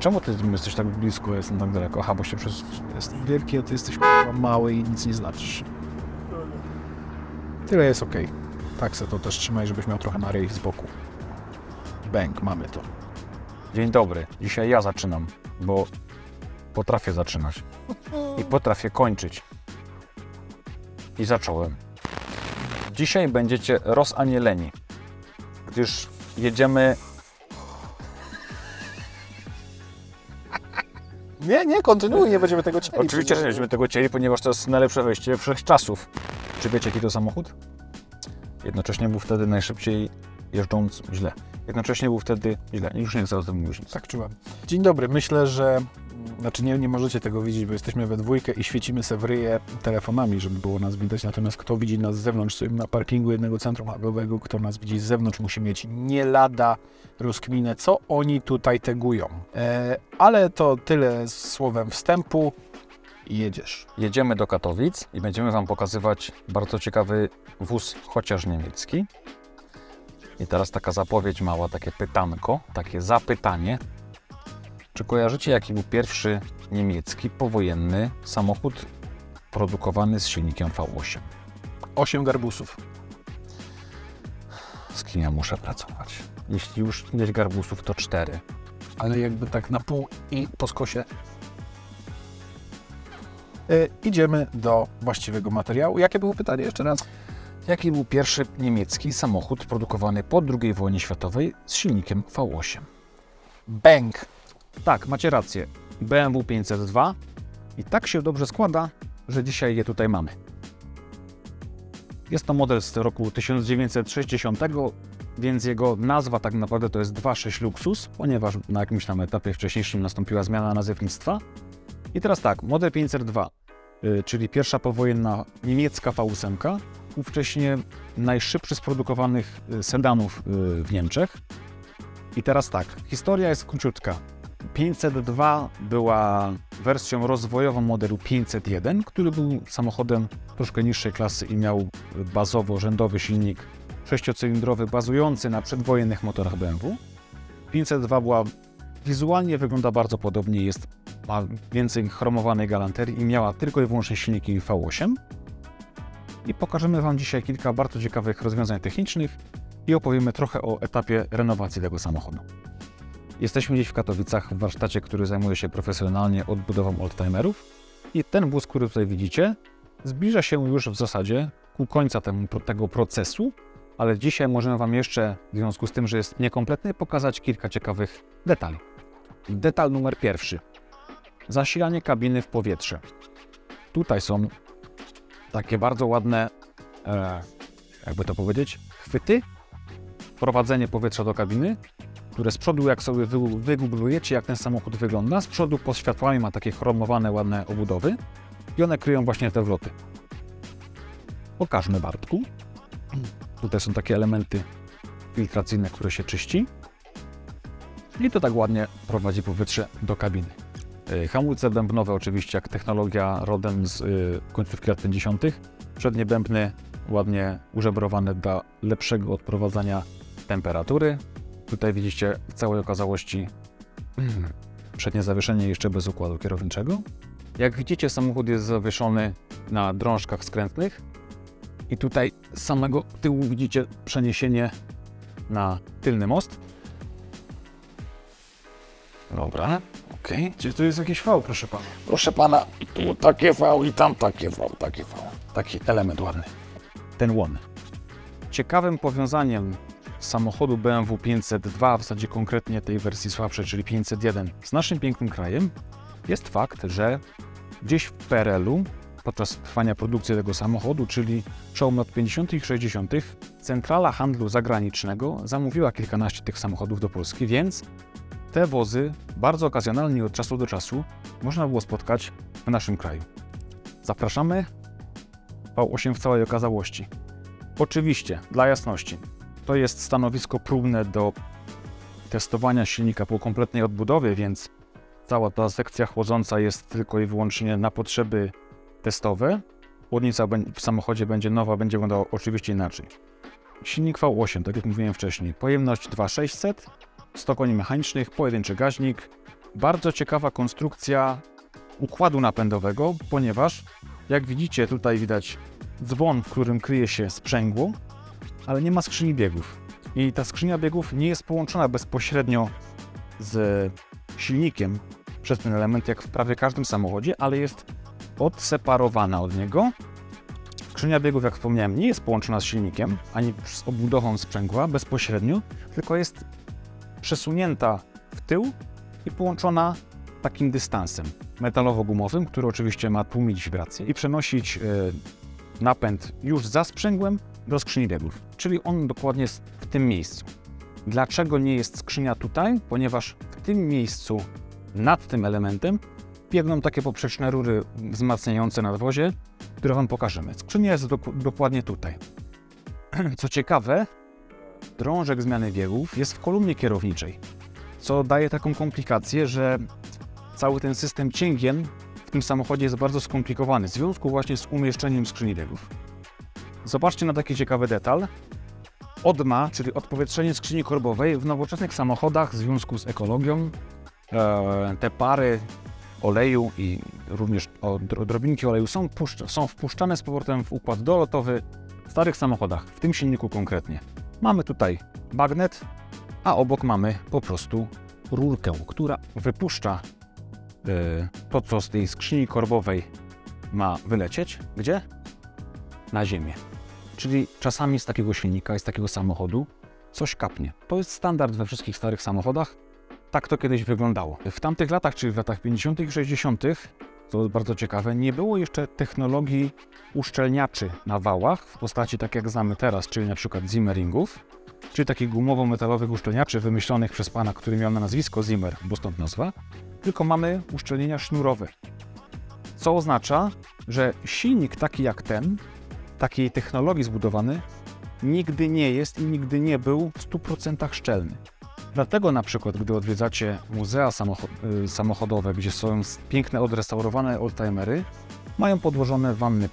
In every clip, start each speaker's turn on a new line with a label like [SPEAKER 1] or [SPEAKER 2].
[SPEAKER 1] Czemu ty jesteś tak blisko, ja jestem tak daleko? Aha, bo się jestem wielki, a ty jesteś mały i nic nie znaczysz. Tyle jest okej. Tak se to też trzymaj, żebyś miał trochę na ryj z boku. Bęk, mamy to. Dzień dobry. Dzisiaj ja zaczynam, bo potrafię zaczynać. I potrafię kończyć. I zacząłem. Dzisiaj będziecie rozanieleni, gdyż jedziemy...
[SPEAKER 2] Nie, kontynuuj, nie będziemy tego cieli.
[SPEAKER 1] Oczywiście, że nie będziemy tego chcieli, ponieważ to jest najlepsze wejście wszechczasów. Czy wiecie, jaki to samochód? Jednocześnie był wtedy najszybciej jeżdżąc źle. Jednocześnie był wtedy źle. Już nie chcę o tym mówić.
[SPEAKER 2] Tak czułem. Dzień dobry, myślę, że... Znaczy nie możecie tego widzieć, bo jesteśmy we dwójkę i świecimy se w ryje telefonami, żeby było nas widać. Natomiast kto widzi nas z zewnątrz, stoimy na parkingu jednego centrum handlowego, kto nas widzi z zewnątrz, musi mieć nie lada rozkminę, co oni tutaj tegują. Ale to tyle słowem wstępu i jedziesz.
[SPEAKER 1] Jedziemy do Katowic i będziemy Wam pokazywać bardzo ciekawy wóz, chociaż niemiecki. I teraz taka zapowiedź mała, takie pytanko, takie zapytanie. Czy kojarzycie, jaki był pierwszy niemiecki powojenny samochód produkowany z silnikiem V8?
[SPEAKER 2] 8 garbusów.
[SPEAKER 1] Z kim ja muszę pracować? Jeśli już ileś garbusów, to 4.
[SPEAKER 2] Ale jakby tak na pół i po skosie. Idziemy do właściwego materiału. Jakie było pytanie jeszcze raz?
[SPEAKER 1] Jaki był pierwszy niemiecki samochód produkowany po II wojnie światowej z silnikiem V8?
[SPEAKER 2] Bęk.
[SPEAKER 1] Tak, macie rację. BMW 502 i tak się dobrze składa, że dzisiaj je tutaj mamy. Jest to model z roku 1960, więc jego nazwa tak naprawdę to jest 2.6 Luxus, ponieważ na jakimś tam etapie wcześniejszym nastąpiła zmiana nazewnictwa. I teraz tak, model 502, czyli pierwsza powojenna niemiecka V8, ówcześnie najszybszy z produkowanych sedanów w Niemczech. I teraz tak, historia jest króciutka. 502 była wersją rozwojową modelu 501, który był samochodem troszkę niższej klasy i miał bazowo rzędowy silnik 6-cylindrowy bazujący na przedwojennych motorach BMW. 502 wizualnie wygląda bardzo podobnie, ma więcej chromowanej galanterii i miała tylko i wyłącznie silniki V8. I pokażemy Wam dzisiaj kilka bardzo ciekawych rozwiązań technicznych i opowiemy trochę o etapie renowacji tego samochodu. Jesteśmy dziś w Katowicach w warsztacie, który zajmuje się profesjonalnie odbudową oldtimerów i ten wóz, który tutaj widzicie, zbliża się już w zasadzie ku końca tego procesu, ale dzisiaj możemy Wam jeszcze, w związku z tym, że jest niekompletny, pokazać kilka ciekawych detali. Detal numer pierwszy. Zasilanie kabiny w powietrze. Tutaj są takie bardzo ładne, jakby to powiedzieć, chwyty, wprowadzenie powietrza do kabiny, które z przodu, jak sobie wygooglujecie, jak ten samochód wygląda, z przodu pod światłami ma takie chromowane, ładne obudowy i one kryją właśnie te wloty. Pokażmy, Bartku. Tutaj są takie elementy filtracyjne, które się czyści i to tak ładnie prowadzi powietrze do kabiny. Hamulce bębnowe oczywiście, jak technologia rodem z końcówki lat 50. Przednie bębny ładnie użebrowane dla lepszego odprowadzania temperatury. Tutaj widzicie w całej okazałości przednie zawieszenie jeszcze bez układu kierowniczego. Jak widzicie, samochód jest zawieszony na drążkach skrętnych i tutaj z samego tyłu widzicie przeniesienie na tylny most. Dobra, okej.
[SPEAKER 2] Gdzie tu jest jakiś V, proszę pana?
[SPEAKER 1] Proszę pana, tu takie V i tam takie V, takie V. Taki element ładny. Ten łon. Ciekawym powiązaniem samochodu BMW 502, w zasadzie konkretnie tej wersji słabszej, czyli 501, z naszym pięknym krajem, jest fakt, że gdzieś w PRL-u, podczas trwania produkcji tego samochodu, czyli przełom lat 50. i 60., Centrala Handlu Zagranicznego zamówiła kilkanaście tych samochodów do Polski, więc te wozy bardzo okazjonalnie od czasu do czasu można było spotkać w naszym kraju. Zapraszamy. V8 w całej okazałości. Oczywiście, dla jasności, to jest stanowisko próbne do testowania silnika po kompletnej odbudowie, więc cała ta sekcja chłodząca jest tylko i wyłącznie na potrzeby testowe. Chłodnica w samochodzie będzie nowa, będzie wyglądała oczywiście inaczej. Silnik V8, tak jak mówiłem wcześniej, pojemność 2600, 100 koni mechanicznych, pojedynczy gaźnik, Bardzo ciekawa konstrukcja układu napędowego, ponieważ jak widzicie, tutaj widać dzwon, w którym kryje się sprzęgło, ale nie ma skrzyni biegów. I ta skrzynia biegów nie jest połączona bezpośrednio z silnikiem przez ten element, jak w prawie każdym samochodzie, ale jest odseparowana od niego. Skrzynia biegów, jak wspomniałem, nie jest połączona z silnikiem, ani z obudową sprzęgła bezpośrednio, tylko jest przesunięta w tył i połączona takim dystansem metalowo-gumowym, który oczywiście ma tłumić wibracje i przenosić napęd już za sprzęgłem do skrzyni biegów. Czyli on dokładnie jest w tym miejscu. Dlaczego nie jest skrzynia tutaj? Ponieważ w tym miejscu, nad tym elementem, biegną takie poprzeczne rury wzmacniające nadwozie, które Wam pokażemy. Skrzynia jest dokładnie tutaj. Co ciekawe, drążek zmiany biegów jest w kolumnie kierowniczej, co daje taką komplikację, że cały ten system cięgien w tym samochodzie jest bardzo skomplikowany w związku właśnie z umieszczeniem skrzyni biegów. Zobaczcie na taki ciekawy detal. ODMA, czyli odpowietrzenie skrzyni korbowej w nowoczesnych samochodach w związku z ekologią, te pary oleju i również odrobinki oleju są wpuszczane z powrotem w układ dolotowy w starych samochodach, w tym silniku konkretnie. Mamy tutaj bagnet, a obok mamy po prostu rurkę, która wypuszcza to, co z tej skrzyni korbowej ma wylecieć. Gdzie? Na ziemię. Czyli czasami z takiego silnika, z takiego samochodu coś kapnie. To jest standard we wszystkich starych samochodach. Tak to kiedyś wyglądało. W tamtych latach, czyli w latach 50. i 60., to bardzo ciekawe, nie było jeszcze technologii uszczelniaczy na wałach w postaci tak jak znamy teraz, czyli na przykład Zimmeringów, czyli takich gumowo-metalowych uszczelniaczy wymyślonych przez pana, który miał na nazwisko Zimmer, bo stąd nazwa, tylko mamy uszczelnienia sznurowe. Co oznacza, że silnik taki jak ten, takiej technologii zbudowany, nigdy nie jest i nigdy nie był w 100% szczelny. Dlatego na przykład, gdy odwiedzacie muzea samochodowe, gdzie są piękne, odrestaurowane oldtimery, mają podłożone wanny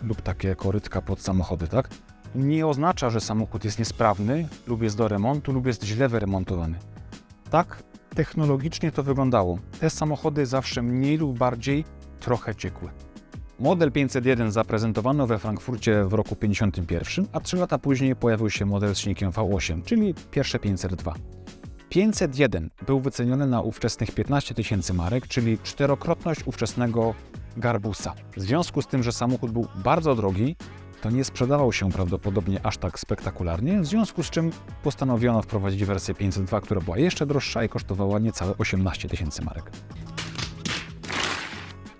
[SPEAKER 1] lub takie korytka pod samochody, tak? Nie oznacza, że samochód jest niesprawny, lub jest do remontu, lub jest źle wyremontowany. Tak technologicznie to wyglądało. Te samochody zawsze mniej lub bardziej trochę ciekły. Model 501 zaprezentowano we Frankfurcie w roku 1951, a 3 lata później pojawił się model z silnikiem V8, czyli pierwsze 502. 501 był wyceniony na ówczesnych 15 000 marek, czyli czterokrotność ówczesnego Garbusa. W związku z tym, że samochód był bardzo drogi, to nie sprzedawał się prawdopodobnie aż tak spektakularnie, w związku z czym postanowiono wprowadzić wersję 502, która była jeszcze droższa i kosztowała niecałe 18 000 marek.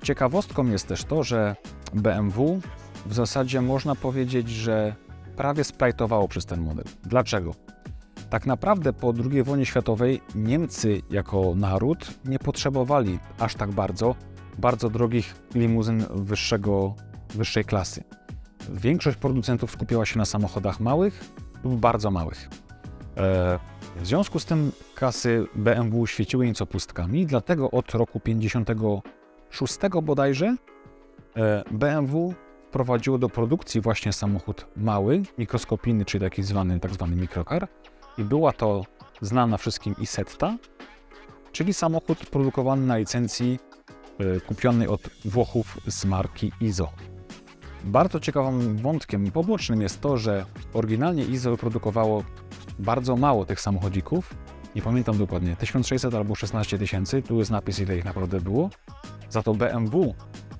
[SPEAKER 1] Ciekawostką jest też to, że BMW w zasadzie można powiedzieć, że prawie splajtowało przez ten model. Dlaczego? Tak naprawdę po II wojnie światowej Niemcy jako naród nie potrzebowali aż tak bardzo drogich limuzyn wyższej klasy. Większość producentów skupiała się na samochodach małych lub bardzo małych. W związku z tym kasy BMW świeciły nieco pustkami, dlatego od roku 56 bodajże BMW wprowadziło do produkcji właśnie samochód mały, mikroskopijny, czyli tak zwany mikrocar, i była to znana wszystkim Isetta, czyli samochód produkowany na licencji kupionej od Włochów z marki ISO. Bardzo ciekawym wątkiem pobocznym jest to, że oryginalnie ISO wyprodukowało bardzo mało tych samochodzików, nie pamiętam dokładnie, 1600 albo 16 000, tu jest napis, ile ich naprawdę było. Za to BMW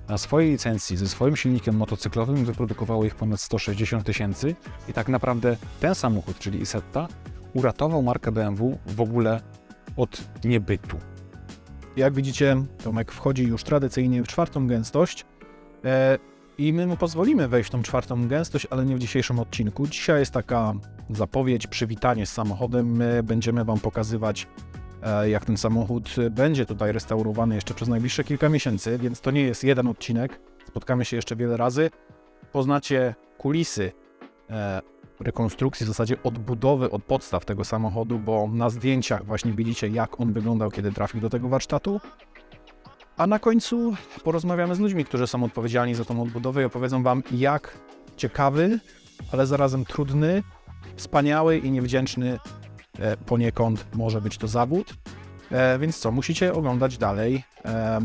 [SPEAKER 1] na swojej licencji ze swoim silnikiem motocyklowym wyprodukowało ich ponad 160 000 i tak naprawdę ten samochód, czyli Isetta, uratował markę BMW w ogóle od niebytu.
[SPEAKER 2] Jak widzicie, Tomek wchodzi już tradycyjnie w 4. gęstość i my mu pozwolimy wejść w tą 4. gęstość, ale nie w dzisiejszym odcinku. Dzisiaj jest taka zapowiedź, przywitanie z samochodem. My będziemy Wam pokazywać, jak ten samochód będzie tutaj restaurowany jeszcze przez najbliższe kilka miesięcy, więc to nie jest jeden odcinek. Spotkamy się jeszcze wiele razy. Poznacie kulisy rekonstrukcji, w zasadzie odbudowy od podstaw tego samochodu, bo na zdjęciach właśnie widzicie, jak on wyglądał, kiedy trafił do tego warsztatu. A na końcu porozmawiamy z ludźmi, którzy są odpowiedzialni za tą odbudowę i opowiedzą Wam, jak ciekawy, ale zarazem trudny, wspaniały i niewdzięczny poniekąd może być to zawód. Więc co, musicie oglądać dalej.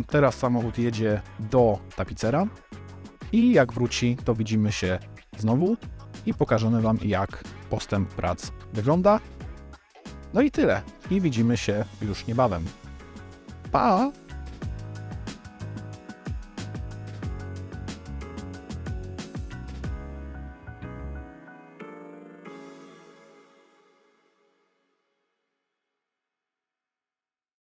[SPEAKER 2] Teraz samochód jedzie do tapicera i jak wróci, to widzimy się znowu i pokażemy Wam, jak postęp prac wygląda. No i tyle. I widzimy się już niebawem. Pa!